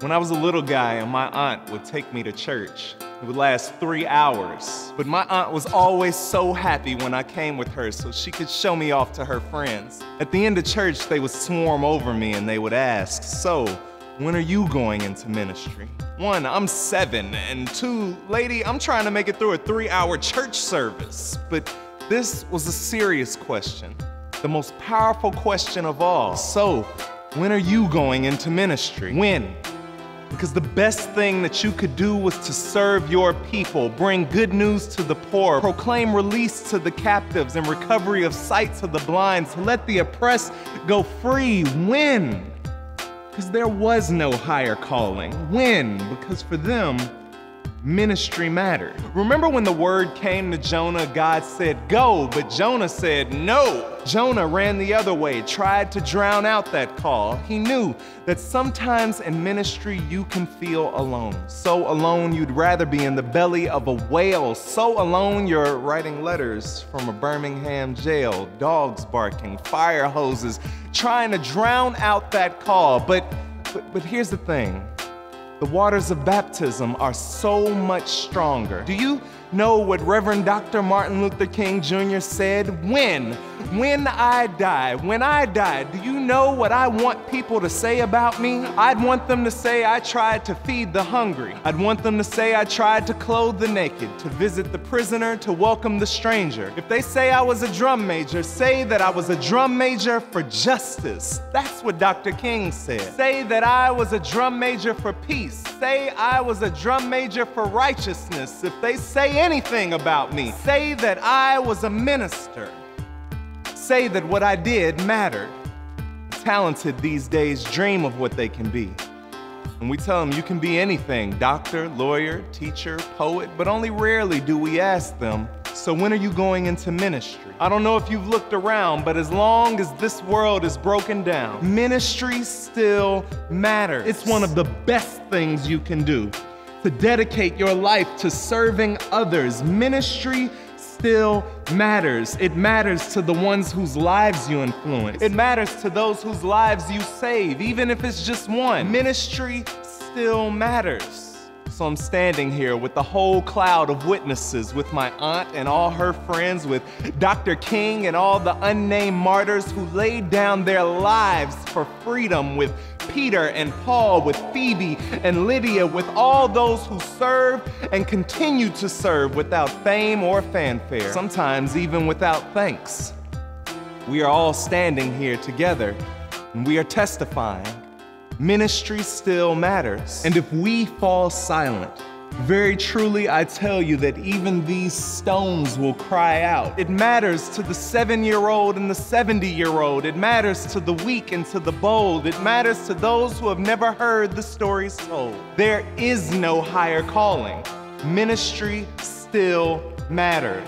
When I was a little guy and my aunt would take me to church, it would last 3 hours. But my aunt was always so happy when I came with her so she could show me off to her friends. At the end of church, they would swarm over me and they would ask, "So, when are you going into ministry?" 1, I'm 7, and 2, lady, I'm trying to make it through a 3-hour church service. But this was a serious question, the most powerful question of all. So, when are you going into ministry? When? Because the best thing that you could do was to serve your people, bring good news to the poor, proclaim release to the captives and recovery of sight to the blind, to let the oppressed go free. When? Because there was no higher calling. When? Because for them, ministry mattered. Remember when the word came to Jonah, God said, "Go," but Jonah said, "No." Jonah ran the other way, tried to drown out that call. He knew that sometimes in ministry you can feel alone. So alone you'd rather be in the belly of a whale. So alone you're writing letters from a Birmingham jail, dogs barking, fire hoses, trying to drown out that call. But here's the thing. The waters of baptism are so much stronger. Do you know what Reverend Dr. Martin Luther King Jr. said? When I die, do you know what I want people to say about me? I'd want them to say I tried to feed the hungry. I'd want them to say I tried to clothe the naked, to visit the prisoner, to welcome the stranger. If they say I was a drum major, say that I was a drum major for justice. That's what Dr. King said. Say that I was a drum major for peace. Say I was a drum major for righteousness. If they say anything about me, say that I was a minister. Say that what I did mattered. Talented these days dream of what they can be. And we tell them you can be anything, doctor, lawyer, teacher, poet, but only rarely do we ask them, so when are you going into ministry? I don't know if you've looked around, but as long as this world is broken down, ministry still matters. It's one of the best things you can do, to dedicate your life to serving others. Ministry still matters. It matters to the ones whose lives you influence. It matters to those whose lives you save, even if it's just one. Ministry still matters. So I'm standing here with the whole cloud of witnesses, with my aunt and all her friends, with Dr. King and all the unnamed martyrs who laid down their lives for freedom, with Peter and Paul, with Phoebe and Lydia, with all those who serve and continue to serve without fame or fanfare, sometimes even without thanks. We are all standing here together and we are testifying. Ministry still matters. And if we fall silent, very truly I tell you that even these stones will cry out. It matters to the 7-year-old and the 70-year-old. It matters to the weak and to the bold. It matters to those who have never heard the stories told. There is no higher calling. Ministry still matters.